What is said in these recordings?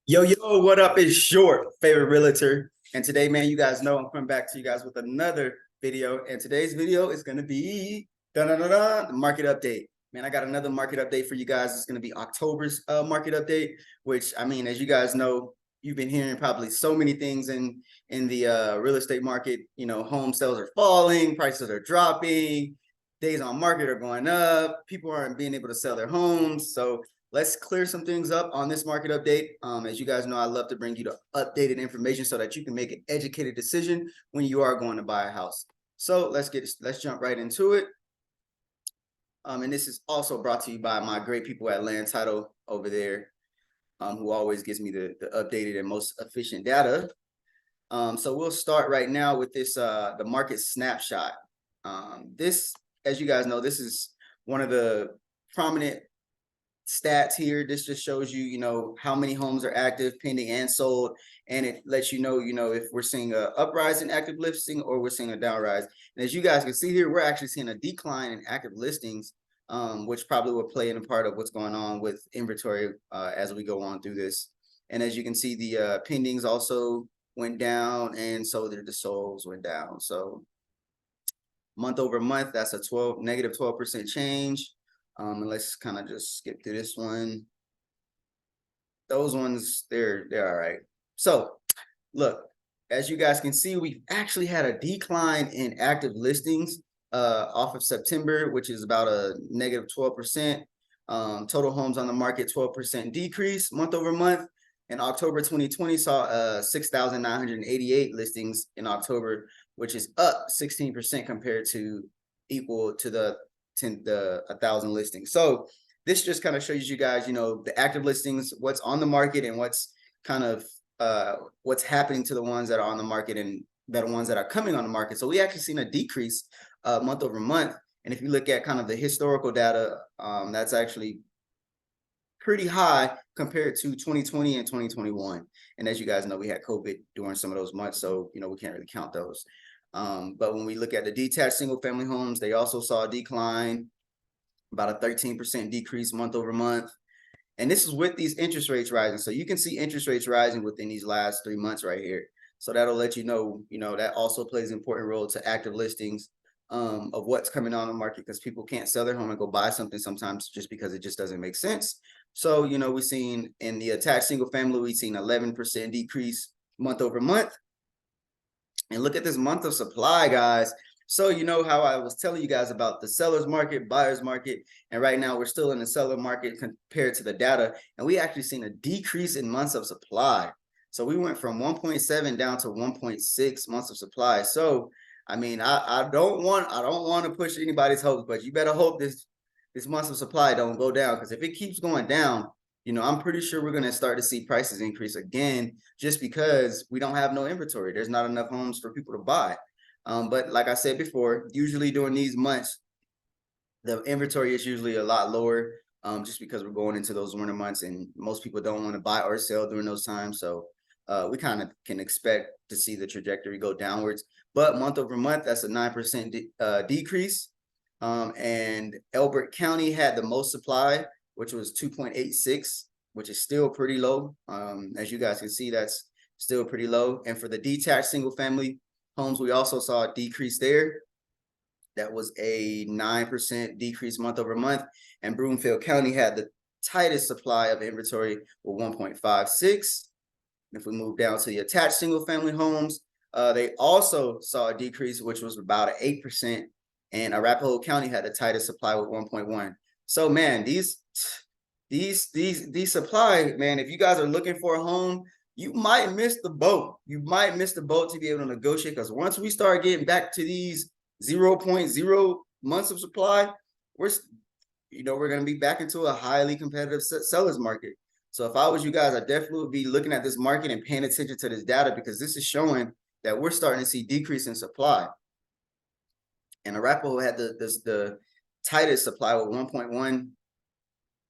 Yo, what up? It's Short, favorite realtor. And today, man, you guys know I'm coming back to you guys with another video. And today's video is going to be the market update. Man, I got another market update for you guys. It's going to be October's market update, which, I mean, as you guys know, you've been hearing probably so many things in the real estate market. You know, home sales are falling, prices are dropping, days on market are going up, people aren't being able to sell their homes. So let's clear some things up on this market update. As you guys know, I love to bring you the updated information so that you can make an educated decision when you are going to buy a house. So let's jump right into it. And this is also brought to you by my great people at Land Title over there, who always gives me the updated and most efficient data. So we'll start right now with this the market snapshot. This, as you guys know, this is one of the prominent stats here. This just shows you, you know, how many homes are active, pending, and sold, and it lets you know, if we're seeing a uprise in active listing or we're seeing a downrise. And as you guys can see here, we're actually seeing a decline in active listings, which probably will play in a part of what's going on with inventory as we go on through this. And as you can see, the pendings also went down, and so did the solds went down. So month over month, that's a negative 12% change. And let's kind of just skip through this one. Those ones, they're all right. So look, as you guys can see, we've actually had a decline in active listings off of September, which is about a negative 12%. Total homes on the market, 12% decrease month over month. And October 2020 saw 6,988 listings in October, which is up 16% compared to equal to the 1,000 listings. So this just kind of shows you guys, you know, the active listings, what's on the market, and what's kind of what's happening to the ones that are on the market and the ones that are coming on the market. So we actually seen a decrease month over month. And if you look at kind of the historical data, that's actually pretty high compared to 2020 and 2021. And as you guys know, we had COVID during some of those months, so you know we can't really count those. But when we look at the detached single family homes, they also saw a decline, about a 13% decrease month over month. And this is with these interest rates rising. So you can see interest rates rising within these last 3 months right here. So that'll let you know, that also plays an important role to active listings of what's coming on the market, because people can't sell their home and go buy something sometimes just because it just doesn't make sense. So, we've seen in the attached single family, we've seen 11% decrease month over month. And look at this month of supply, guys. So you know how I was telling you guys about the seller's market, buyer's market, and right now we're still in the seller market compared to the data, and we actually seen a decrease in months of supply. So we went from 1.7 down to 1.6 months of supply. So I mean, I don't want to push anybody's hopes, but you better hope this months of supply don't go down, because if it keeps going down, I'm pretty sure we're going to start to see prices increase again, just because we don't have no inventory. There's not enough homes for people to buy. But like I said before, usually during these months, the inventory is usually a lot lower, just because we're going into those winter months and most people don't want to buy or sell during those times. So we kind of can expect to see the trajectory go downwards. But month over month, that's a 9% decrease. And Elbert County had the most supply, which was 2.86, which is still pretty low. As you guys can see, that's still pretty low. And for the detached single family homes, we also saw a decrease there. That was a 9% decrease month over month. And Broomfield County had the tightest supply of inventory with 1.56. If we move down to the attached single family homes, they also saw a decrease, which was about an 8%. And Arapahoe County had the tightest supply with 1.1. So man, these supply, man, if you guys are looking for a home, you might miss the boat. You might miss the boat to be able to negotiate, because once we start getting back to these 0.0 months of supply, we're going to be back into a highly competitive seller's market. So if I was you guys, I definitely would be looking at this market and paying attention to this data, because this is showing that we're starting to see decrease in supply. And Arapahoe had the tightest supply with 1.1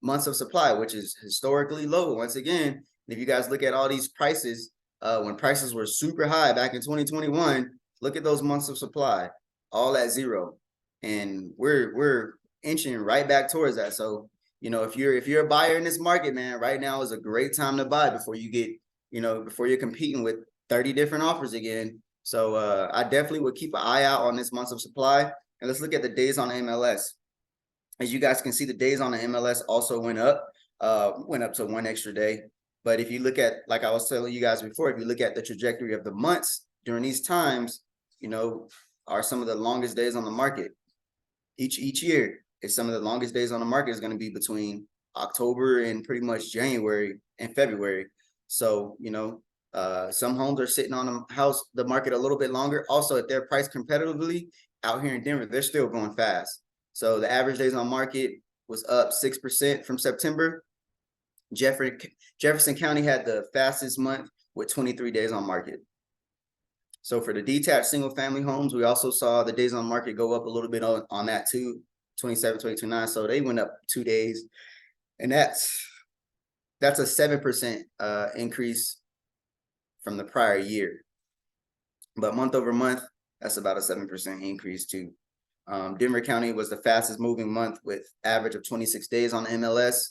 months of supply, which is historically low. Once again, if you guys look at all these prices, when prices were super high back in 2021, look at those months of supply, all at zero. And we're inching right back towards that. So you know, if you're a buyer in this market, man, right now is a great time to buy before you get, you know, before you're competing with 30 different offers again. So I definitely would keep an eye out on this months of supply. And let's look at the days on the MLS. As you guys can see, the days on the MLS also went up to one extra day. But if you look at, like I was telling you guys before, if you look at the trajectory of the months during these times, you know, are some of the longest days on the market. Each year is some of the longest days on the market is going to be between October and pretty much January and February. So, you know, some homes are sitting on the market a little bit longer. Also, if they're priced competitively out here in Denver, they're still going fast. So the average days on market was up 6% from September. Jefferson County had the fastest month with 23 days on market. So for the detached single family homes, we also saw the days on market go up a little bit on that too, 27, 22.9. So they went up 2 days, and that's a 7% increase from the prior year. But month over month, that's about a 7% increase too. Denver County was the fastest moving month with average of 26 days on the MLS.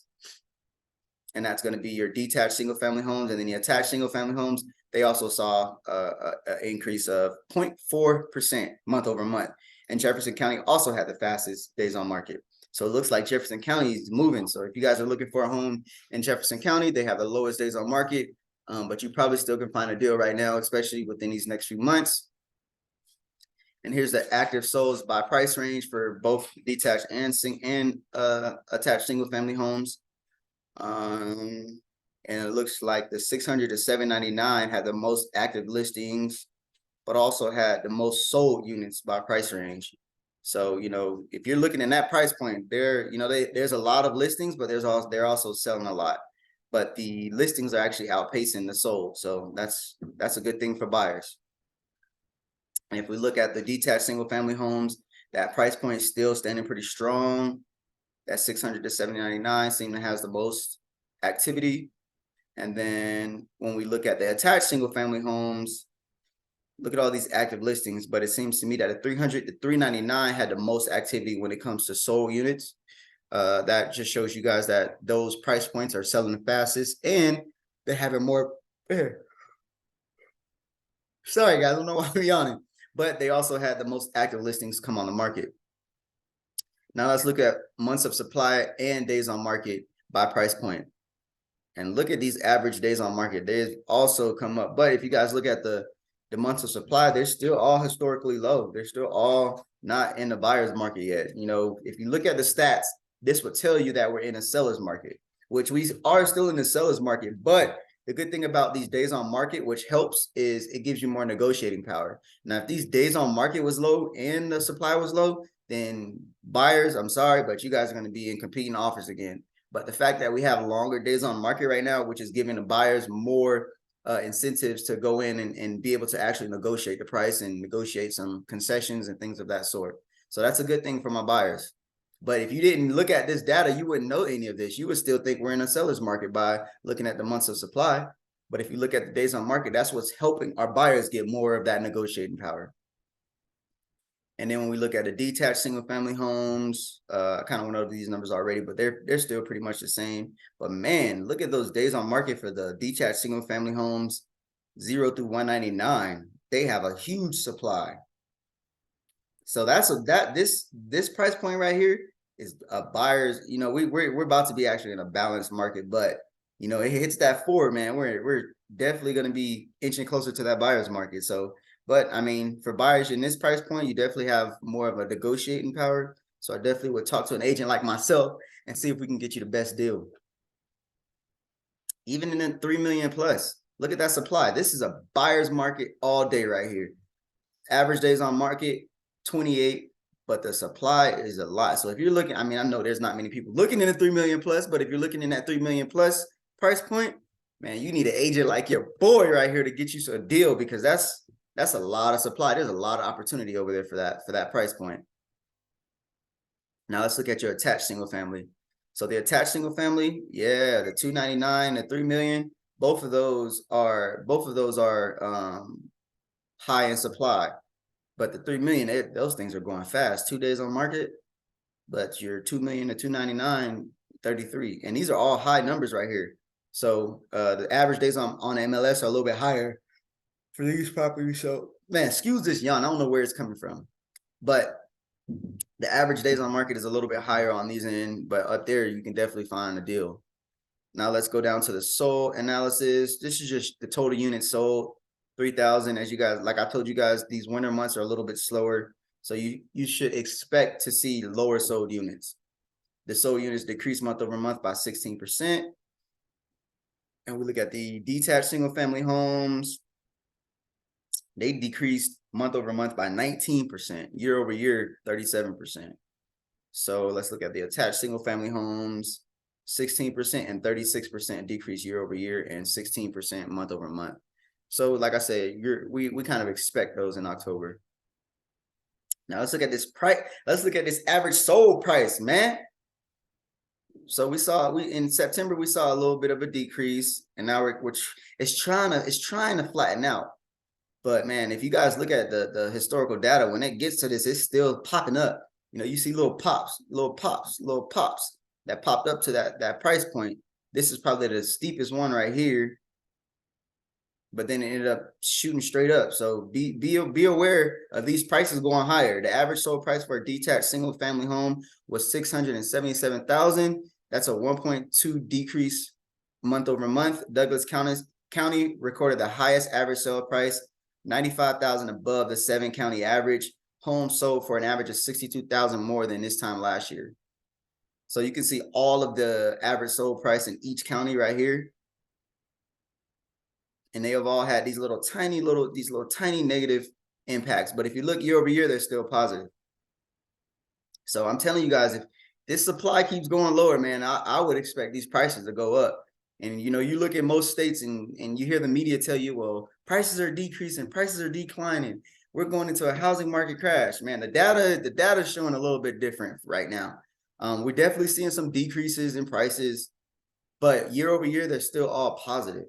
And that's going to be your detached single family homes. And then the attached single family homes, they also saw an increase of 0.4% month over month. And Jefferson County also had the fastest days on market. So it looks like Jefferson County is moving. So if you guys are looking for a home in Jefferson County, they have the lowest days on market, but you probably still can find a deal right now, especially within these next few months. And here's the active solds by price range for both detached and attached single family homes. And it looks like the 600 to 799 had the most active listings, but also had the most sold units by price range. So, you know, if you're looking in that price point, there's a lot of listings, but they're also selling a lot. But the listings are actually outpacing the sold. So that's a good thing for buyers. And if we look at the detached single family homes, that price point is still standing pretty strong. That 600 to 799 seem to has the most activity. And then when we look at the attached single family homes, look at all these active listings, but it seems to me that a 300 to 399 had the most activity when it comes to sold units. That just shows you guys that those price points are selling the fastest, and they're having more. Sorry, guys, I don't know why I'm yawning, but they also had the most active listings come on the market. Now let's look at months of supply and days on market by price point. And look at these average days on market. They also come up. But if you guys look at the months of supply, they're still all historically low. They're still all not in the buyer's market yet. You know, if you look at the stats, this would tell you that we're in a seller's market, which we are still in the seller's market. But the good thing about these days on market, which helps, is it gives you more negotiating power. Now, if these days on market was low and the supply was low, then buyers, I'm sorry, but you guys are going to be in competing offers again. But the fact that we have longer days on market right now, which is giving the buyers more incentives to go in and be able to actually negotiate the price and negotiate some concessions and things of that sort. So that's a good thing for my buyers. But if you didn't look at this data, you wouldn't know any of this. You would still think we're in a seller's market by looking at the months of supply. But if you look at the days on market, that's what's helping our buyers get more of that negotiating power. And then when we look at the detached single family homes, I kind of went over these numbers already, but they're still pretty much the same. But man, look at those days on market for the detached single family homes, 0 through 199. They have a huge supply. So this price point right here is a buyer's. You know, we're about to be actually in a balanced market, but you know, it hits that 4, man. We're definitely going to be inching closer to that buyer's market. So. But I mean, for buyers in this price point, you definitely have more of a negotiating power. So I definitely would talk to an agent like myself and see if we can get you the best deal. Even in the 3 million plus, look at that supply. This is a buyer's market all day right here. Average days on market, 28, but the supply is a lot. So if you're looking, I mean, I know there's not many people looking in the 3 million plus, but if you're looking in that 3 million plus price point, man, you need an agent like your boy right here to get you a deal, because that's a lot of supply. There's a lot of opportunity over there for that price point. Now let's look at your attached single family. So the attached single family, yeah, the 299, the 3 million, both of those are high in supply. But the 3 million, those things are going fast. 2 days on market, but your 2 million to 299, 33. And these are all high numbers right here. So the average days on MLS are a little bit higher for these properties. So man, excuse this yawn. I don't know where it's coming from. But the average days on market is a little bit higher on these end, but up there you can definitely find a deal. Now let's go down to the sold analysis. This is just the total units sold, 3,000. As you guys, like I told you guys, these winter months are a little bit slower. So you should expect to see lower sold units. The sold units decreased month over month by 16%. And we look at the detached single family homes. They decreased month over month by 19%, year over year, 37%. So let's look at the attached single family homes, 16% and 36% decrease year over year and 16% month over month. So like I said, we kind of expect those in October. Now let's look at this price. Let's look at this average sold price, man. So we in September we saw a little bit of a decrease, and now it's trying to flatten out. But man, if you guys look at the historical data, when it gets to this, it's still popping up. You know, you see little pops that popped up to that price point. This is probably the steepest one right here. But then it ended up shooting straight up. So be aware of these prices going higher. The average sold price for a detached single family home was $677,000. That's a 1.2 decrease month over month. Douglas County recorded the highest average sale price, $95,000 above the 7-county average. Homes sold for an average of $62,000 more than this time last year. So you can see all of the average sold price in each county right here. And they have all had these little tiny negative impacts. But if you look year over year, they're still positive. So I'm telling you guys, if this supply keeps going lower, man, I would expect these prices to go up. And, you know, you look at most states and you hear the media tell you, well, prices are decreasing, prices are declining. We're going into a housing market crash, man. The data is showing a little bit different right now. We're definitely seeing some decreases in prices, but year over year, they're still all positive.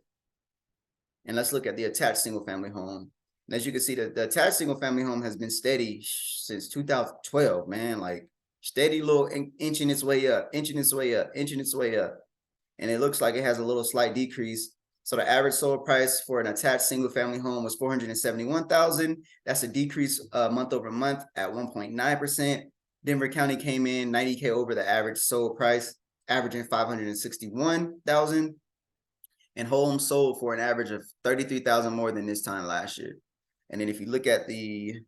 And let's look at the attached single family home. And as you can see, the attached single family home has been steady since 2012, man, like steady little inching its way up, inching its way up. And it looks like it has a little slight decrease. So the average sold price for an attached single family home was $471,000. That's a decrease month over month at 1.9%. Denver County came in $90K over the average sold price, averaging $561,000. And homes sold for an average of $33,000 more than this time last year. And then if you look at the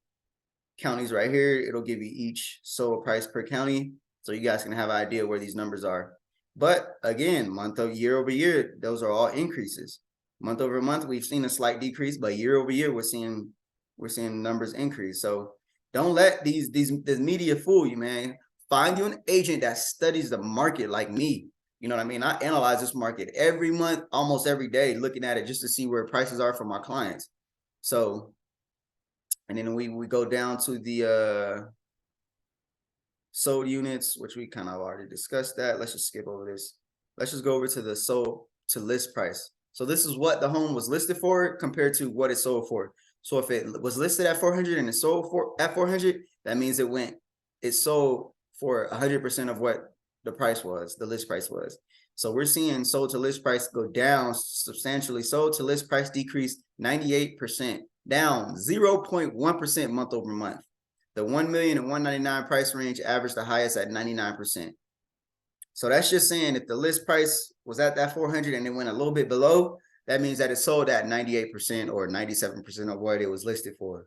counties right here, it'll give you each sold price per county, so you guys can have an idea where these numbers are. But again, year over year, those are all increases. Month over month, we've seen a slight decrease, but year over year, we're seeing numbers increase. So don't let this media fool you, man. Find you an agent that studies the market like me. You know what I mean? I analyze this market every month, almost every day, looking at it just to see where prices are for my clients. So, and then we go down to the sold units, which we kind of already discussed that. Let's just skip over this. Let's just go over to the sold to list price. So this is what the home was listed for compared to what it sold for. So if it was listed at 400 and it sold at 400, that means it sold for 100% of what the price was, the list price was. So we're seeing sold to list price go down substantially. Sold to list price decreased 98%, down 0.1% month over month. The 1 million and 199 price range averaged the highest at 99%. So that's just saying if the list price was at that 400 and it went a little bit below, that means that it sold at 98% or 97% of what it was listed for.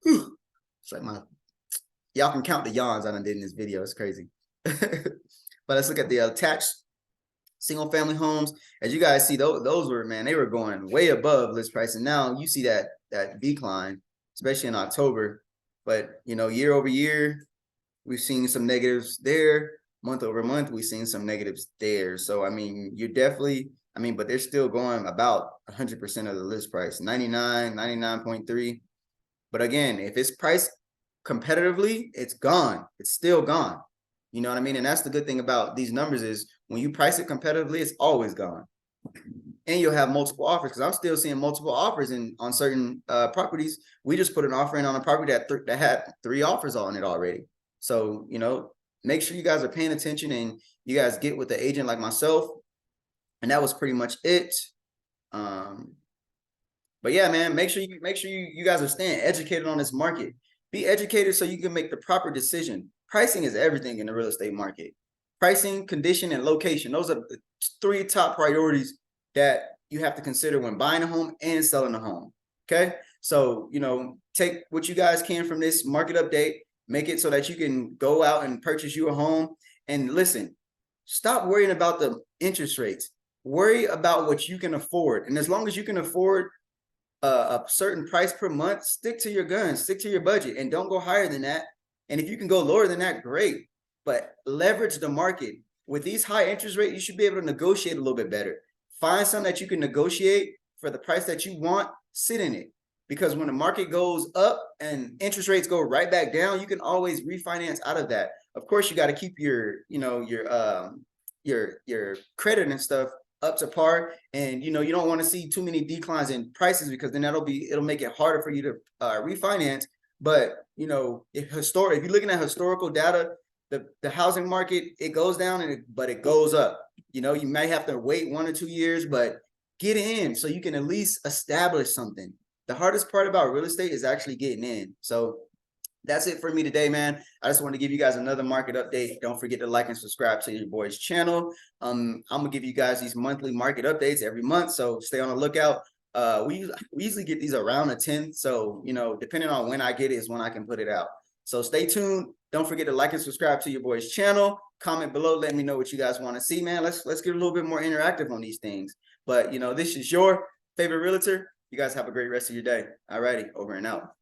Whew. It's like y'all can count the yawns I done did in this video. It's crazy. But let's look at the attached single family homes. As you guys see, those were, man, they were going way above list price. And now you see that decline, especially in October. But, you know, year over year, we've seen some negatives there. Month over month, we've seen some negatives there. So, I mean, you're definitely, but they're still going about 100% of the list price, 99, 99.3. But again, if it's priced competitively, it's gone. It's still gone. You know what I mean? And that's the good thing about these numbers is when you price it competitively, it's always gone. And you'll have multiple offers, because I'm still seeing multiple offers on certain properties. We just put an offer in on a property that had 3 offers on it already. So, you know, make sure you guys are paying attention and you guys get with the agent like myself. And that was pretty much it. But yeah, man, make sure you guys are staying educated on this market. Be educated so you can make the proper decision. Pricing is everything in the real estate market. Pricing, condition, and location. Those are the 3 top priorities that you have to consider when buying a home and selling a home. Okay. So, you know, take what you guys can from this market update, make it so that you can go out and purchase you a home. And listen, stop worrying about the interest rates. Worry about what you can afford. And as long as you can afford a certain price per month, stick to your guns, stick to your budget, and don't go higher than that. And if you can go lower than that, great. But leverage the market. With these high interest rates, you should be able to negotiate a little bit better. Find something that you can negotiate for the price that you want, sit in it. Because when the market goes up and interest rates go right back down, you can always refinance out of that. Of course, you got to keep your, you know, your credit and stuff up to par, and you know you don't want to see too many declines in prices, because then it'll make it harder for you to refinance. But you know, if you're looking at historical data, the housing market, it goes down but it goes up. You know, you may have to wait 1 or 2 years, but get in so you can at least establish something. The hardest part about real estate is actually getting in. So that's it for me today, man. I just want to give you guys another market update. Don't forget to like and subscribe to your boy's channel. I'm gonna give you guys these monthly market updates every month, so stay on the lookout. We usually get these around the 10th, so you know, depending on when I get it is when I can put it out. So stay tuned. Don't forget to like and subscribe to your boy's channel. Comment below, let me know what you guys want to see, man. Let's get a little bit more interactive on these things. But you know, this is your favorite realtor. You guys have a great rest of your day. All righty, over and out.